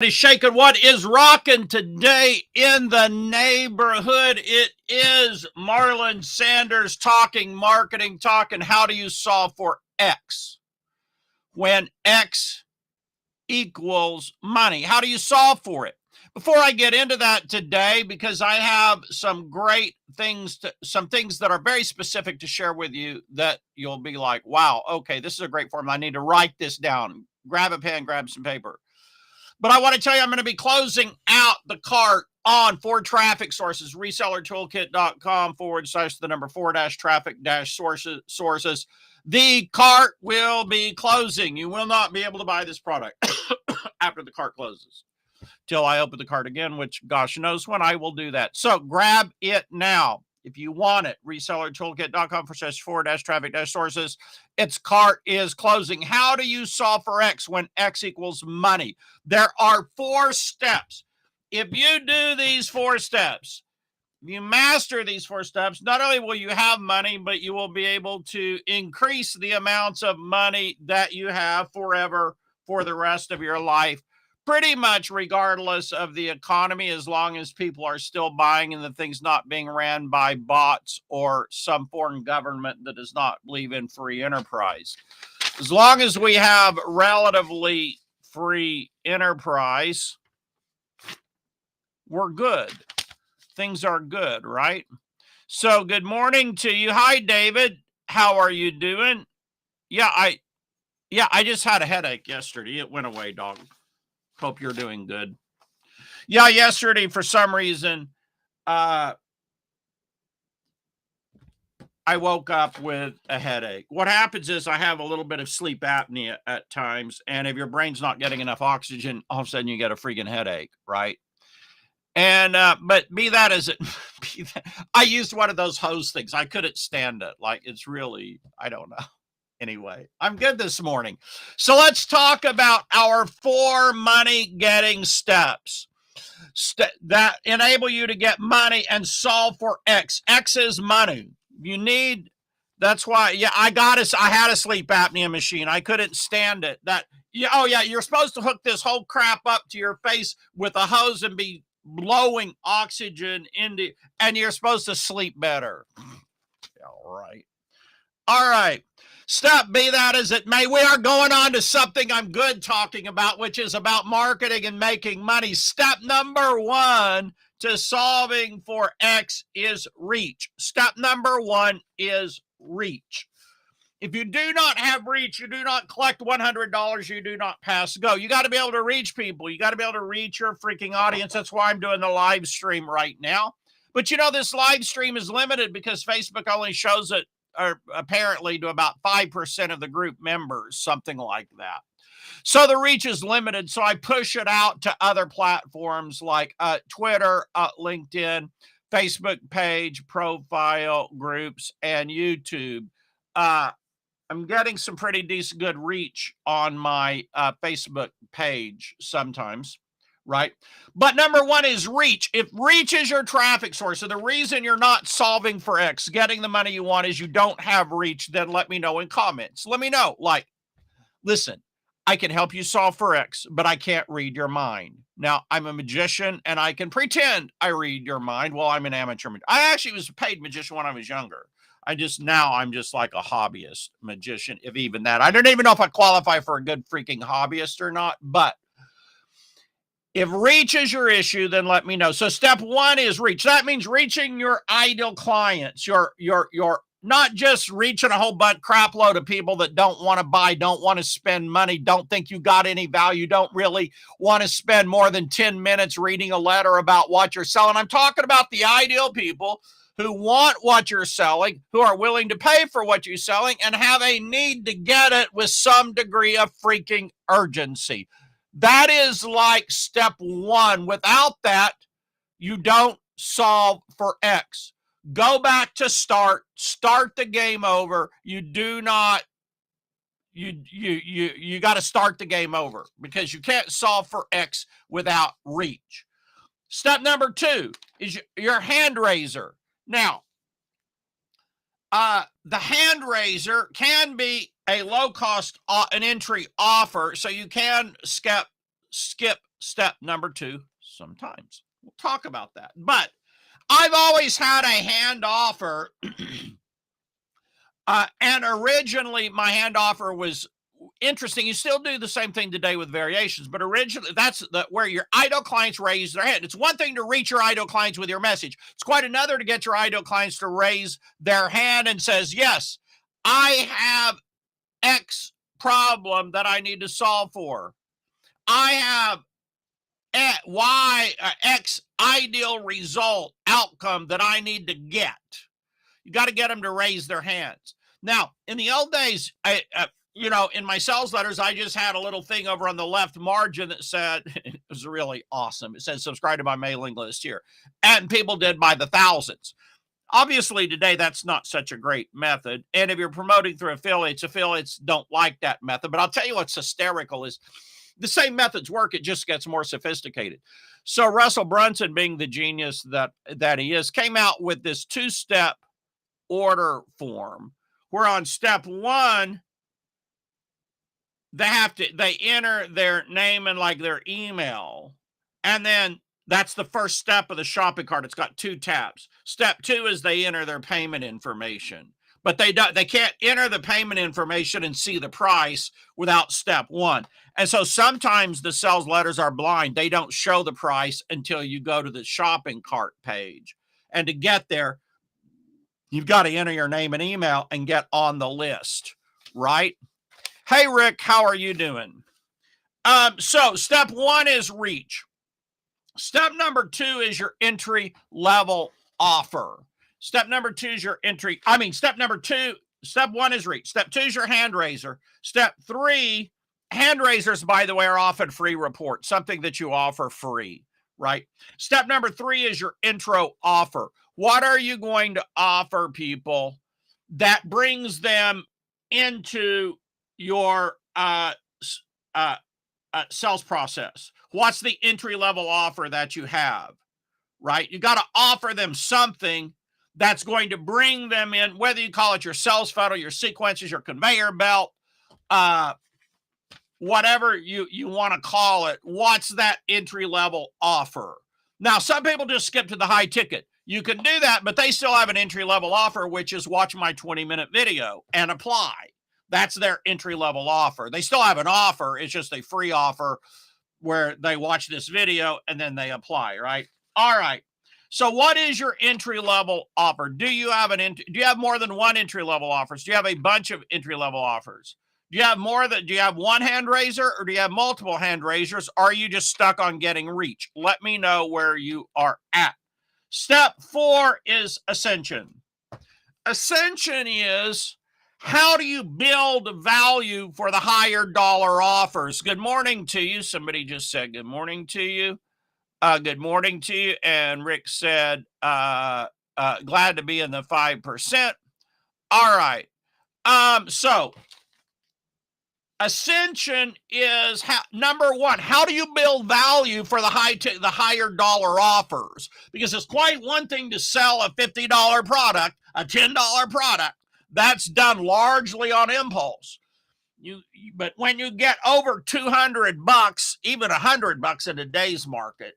Is shaking. What is rocking today in the neighborhood? It is Marlon Sanders talking marketing, talking how do you solve for X when X equals money? How do you solve for it? Before I get into that today, because I have some great things, some things that are very specific to share with you that you'll be like, wow, okay, this is a great formula. I need to write this down. Grab a pen, grab some paper. But I want to tell you, I'm going to be closing out the cart on 4 traffic sources, resellertoolkit.com /4-traffic-sources. The cart will be closing. You will not be able to buy this product after the cart closes till I open the cart again, which gosh knows when I will do that. So grab it now. If you want it, resellertoolkit.com /4-traffic-sources. Its cart is closing. How do you solve for X when X equals money? There are 4 steps. If you do these 4 steps, you master these 4 steps, not only will you have money, but you will be able to increase the amounts of money that you have forever for the rest of your life. Pretty much regardless of the economy, as long as people are still buying and the thing's not being ran by bots or some foreign government that does not believe in free enterprise. As long as we have relatively free enterprise, we're good. Things are good, right? So good morning to you. Hi, David. How are you doing? Yeah, I just had a headache yesterday. It went away, dog. Hope you're doing good. Yeah, yesterday, for some reason, I woke up with a headache. What happens is I have a little bit of sleep apnea at times, and if your brain's not getting enough oxygen, all of a sudden you get a freaking headache, right? And, but be that as it be, I used one of those hose things. I couldn't stand it. Like, it's really, I don't know. Anyway, I'm good this morning. So let's talk about our 4 money getting steps that enable you to get money and solve for X. X is money. You need, that's why, yeah, I had a sleep apnea machine. I couldn't stand it. You're supposed to hook this whole crap up to your face with a hose and be blowing oxygen into, and you're supposed to sleep better. All right. Step be that as it may, we are going on to something I'm good talking about, which is about marketing and making money. Step number 1 to solving for X is reach. Step number 1 is reach. If you do not have reach, you do not collect $100, you do not pass go. You got to be able to reach people. You got to be able to reach your freaking audience. That's why I'm doing the live stream right now. But you know, this live stream is limited because Facebook only shows it, or apparently, to about 5% of the group members, something like that. So the reach is limited. So I push it out to other platforms like Twitter, LinkedIn, Facebook page, profile groups, and YouTube. I'm getting some pretty decent good reach on my Facebook page sometimes. Right? But number 1 is reach. If reach is your traffic source, so the reason you're not solving for X, getting the money you want, is you don't have reach, then let me know in comments. Let me know. Like, listen, I can help you solve for X, but I can't read your mind. Now, I'm a magician and I can pretend I read your mind. Well, I'm an amateur. I actually was a paid magician when I was younger. I'm just like a hobbyist magician, if even that. I don't even know if I qualify for a good freaking hobbyist or not, but if reach is your issue, then let me know. So step 1 is reach. That means reaching your ideal clients, your not just reaching a whole crap load of people that don't want to buy, don't want to spend money, don't think you got any value, don't really want to spend more than 10 minutes reading a letter about what you're selling. I'm talking about the ideal people who want what you're selling, who are willing to pay for what you're selling, and have a need to get it with some degree of freaking urgency. That is like step 1. Without that, you don't solve for X. Go back to start the game over. You do not, you got to start the game over because you can't solve for X without reach. Step number 2 is your hand raiser. Now, the hand raiser can be a low cost an entry offer, so you can skip step number 2 sometimes. We'll talk about that. But I've always had a hand offer. And originally my hand offer was interesting. You still do the same thing today with variations, but originally that's where your ideal clients raise their hand. It's one thing to reach your ideal clients with your message. It's quite another to get your ideal clients to raise their hand and says, yes, I have X problem that I need to solve for. I have X ideal result outcome that I need to get. You got to get them to raise their hands. Now, in the old days, in my sales letters, I just had a little thing over on the left margin that said, it was really awesome. It said, subscribe to my mailing list here. And people did by the thousands. Obviously, today, that's not such a great method. And if you're promoting through affiliates don't like that method. But I'll tell you what's hysterical is the same methods work. It just gets more sophisticated. So Russell Brunson, being the genius that he is, came out with this 2-step order form where on step 1, they enter their name and like their email. And then that's the first step of the shopping cart. It's got 2 tabs. Step 2 is they enter their payment information, but they can't enter the payment information and see the price without step 1. And so sometimes the sales letters are blind. They don't show the price until you go to the shopping cart page. And to get there, you've got to enter your name and email and get on the list, right? Hey, Rick, how are you doing? So step 1 is reach. Step number 2 is your entry level offer. Step number 2 is your step 1 is reach. Step 2 is your hand raiser. Step 3, hand raisers, by the way, are often free reports, something that you offer free, right? Step number 3 is your intro offer. What are you going to offer people that brings them into your sales process? What's the entry-level offer that you have, right? You got to offer them something that's going to bring them in, whether you call it your sales funnel, your sequences, your conveyor belt, whatever you want to call it. What's that entry-level offer? Now, some people just skip to the high ticket. You can do that, but they still have an entry-level offer, which is watch my 20-minute video and apply. That's their entry-level offer. They still have an offer. It's just a free offer where they watch this video and then they apply, right? All right. So what is your entry-level offer? Do you have more than one entry-level offers? Do you have a bunch of entry-level offers? Do you have one hand raiser, or do you have multiple hand raisers? Or are you just stuck on getting reach? Let me know where you are at. Step 4 is ascension. Ascension is, how do you build value for the higher dollar offers? Good morning to you. Somebody just said good morning to you. Good morning to you. And Rick said, glad to be in the 5%. All right. So ascension is number 1. How do you build value for the higher dollar offers? Because it's quite one thing to sell a $50 product, a $10 product. That's done largely on impulse. But when you get over $200, even $100 in today's market,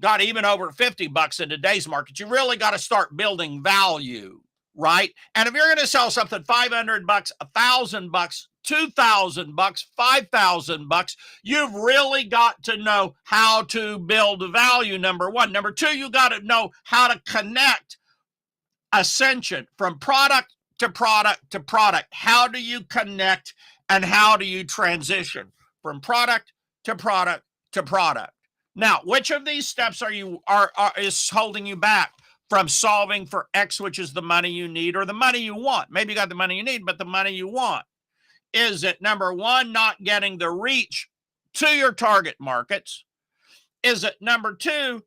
got even over $50 in today's market, you really got to start building value, right? And if you're going to sell something $500, $1,000, $2,000, $5,000, you've really got to know how to build value, number 1. Number 2, you got to know how to connect ascension from product to product to product. How do you connect and how do you transition from product to product to product? Now, which of these steps is holding you back from solving for X, which is the money you need or the money you want? Maybe you got the money you need, but the money you want. Is it number 1, not getting the reach to your target markets? Is it number 2,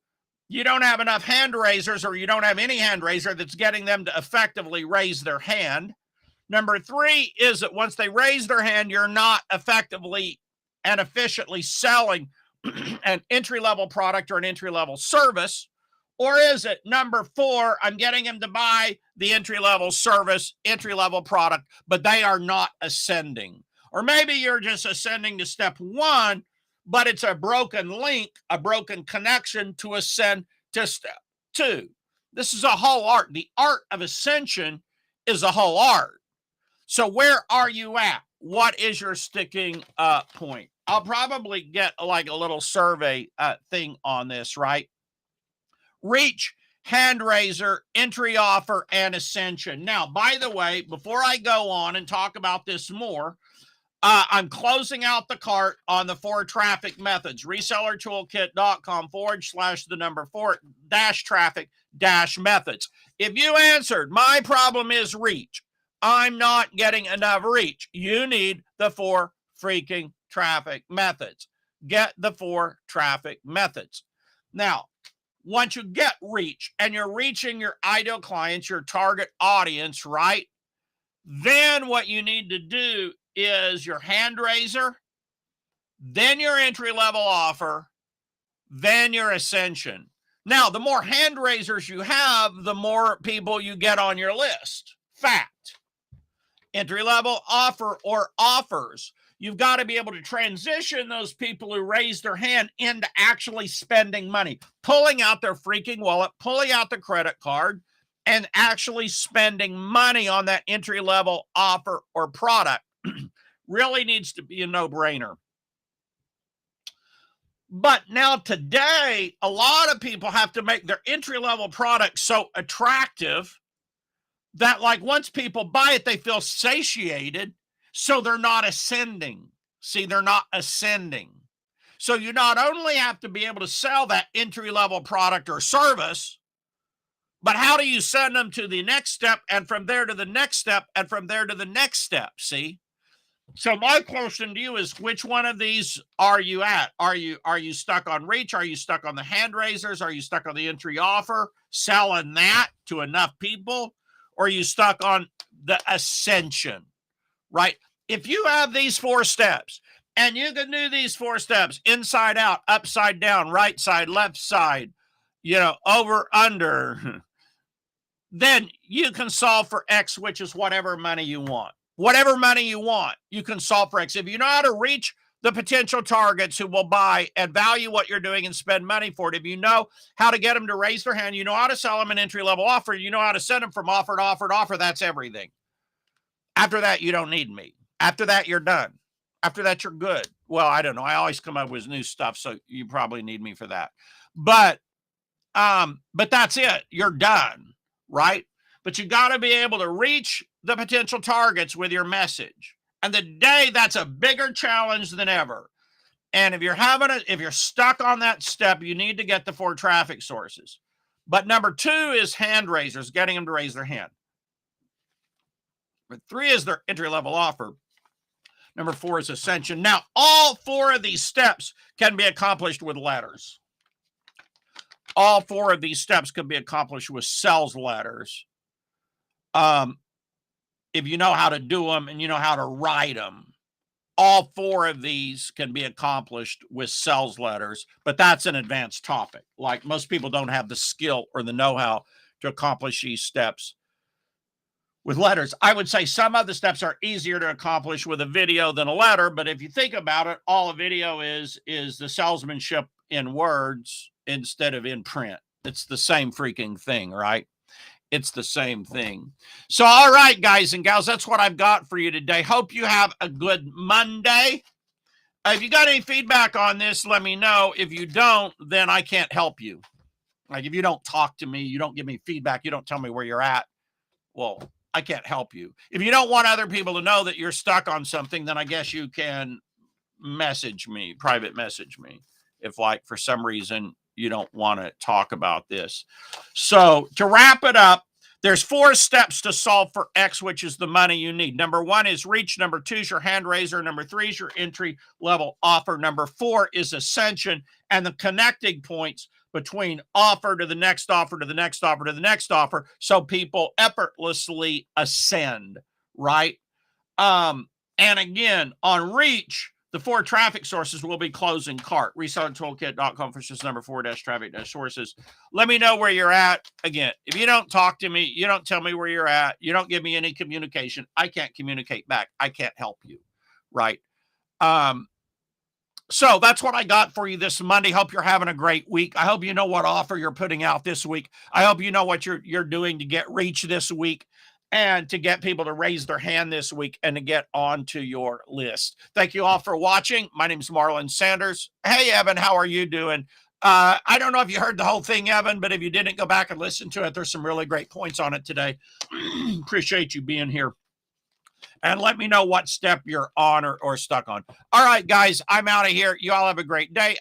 you don't have enough hand raisers, or you don't have any hand raiser that's getting them to effectively raise their hand? Number 3, is that once they raise their hand, you're not effectively and efficiently selling an entry-level product or an entry-level service? Or is it number 4, I'm getting them to buy the entry-level service, entry-level product, but they are not ascending? Or maybe you're just ascending to step 1, but it's a broken link, a broken connection to ascend to step 2. This is a whole art. The art of ascension is a whole art. So where are you at? What is your sticking point? I'll probably get like a little survey thing on this, right? Reach, hand raiser, entry offer, and ascension. Now, by the way, before I go on and talk about this more, I'm closing out the cart on the 4 traffic methods. Resellertoolkit.com/4 traffic methods. If you answered, my problem is reach, I'm not getting enough reach, you need the 4 freaking traffic methods. Get the 4 traffic methods. Now, once you get reach and you're reaching your ideal clients, your target audience, right? Then what you need to do is your hand raiser, then your entry level offer, then your ascension. Now, the more hand raisers you have, the more people you get on your list. Fact. Entry level offer or offers. You've got to be able to transition those people who raise their hand into actually spending money, pulling out their freaking wallet, pulling out the credit card, and actually spending money on that entry-level offer or product. Really needs to be a no-brainer. But now today, a lot of people have to make their entry-level product so attractive that like once people buy it, they feel satiated, so they're not ascending. See, they're not ascending. So you not only have to be able to sell that entry-level product or service, but how do you send them to the next step, and from there to the next step, and from there to the next step? See? So my question to you is, which one of these are you at? Are you stuck on reach? Are you stuck on the hand raisers? Are you stuck on the entry offer, selling that to enough people? Or are you stuck on the ascension, right? If you have these 4 steps, and you can do these 4 steps inside out, upside down, right side, left side, over, under, then you can solve for X, which is whatever money you want. Whatever money you want, you can solve for X. If you know how to reach the potential targets who will buy and value what you're doing and spend money for it, if you know how to get them to raise their hand, you know how to sell them an entry-level offer, you know how to send them from offer to offer to offer, that's everything. After that, you don't need me. After that, you're done. After that, you're good. Well, I don't know. I always come up with new stuff, so you probably need me for that. But that's it. You're done, right? But you got to be able to reach the potential targets with your message. And today, that's a bigger challenge than ever. And if you're stuck on that step, you need to get the 4 traffic sources. But number 2 is hand raisers, getting them to raise their hand. Number 3 is their entry-level offer. Number 4 is ascension. Now, all 4 of these steps can be accomplished with letters. All 4 of these steps can be accomplished with sales letters. If you know how to do them and you know how to write them, all 4 of these can be accomplished with sales letters, but that's an advanced topic. Like most people don't have the skill or the know-how to accomplish these steps with letters. I would say some of the steps are easier to accomplish with a video than a letter, but if you think about it, all a video is the salesmanship in words instead of in print. It's the same freaking thing, right? It's the same thing. So, all right, guys and gals, that's what I've got for you today. Hope you have a good Monday. If you got any feedback on this, let me know. If you don't, then I can't help you. Like if you don't talk to me, you don't give me feedback, you don't tell me where you're at, well, I can't help you. If you don't want other people to know that you're stuck on something, then I guess you can message me, private message me, if like for some reason you don't want to talk about this. So to wrap it up, there's 4 steps to solve for X, which is the money you need. Number 1 is reach. Number 2 is your hand raiser. Number 3 is your entry level offer. Number 4 is ascension and the connecting points between offer to the next offer to the next offer to the next offer, so people effortlessly ascend, right? And again, on reach, the 4 traffic sources will be closing cart. Resellertoolkit.com/4-traffic-sources. Let me know where you're at. Again, if you don't talk to me, you don't tell me where you're at, you don't give me any communication, I can't communicate back. I can't help you, right? So that's what I got for you this Monday. Hope you're having a great week. I hope you know what offer you're putting out this week. I hope you know what you're doing to get reach this week and to get people to raise their hand this week and to get onto your list. Thank you all for watching. My name is Marlon Sanders. Hey, Evan, how are you doing? I don't know if you heard the whole thing, Evan, but if you didn't, go back and listen to it. There's some really great points on it today. Appreciate you being here. And let me know what step you're on or stuck on. All right, guys, I'm out of here. You all have a great day.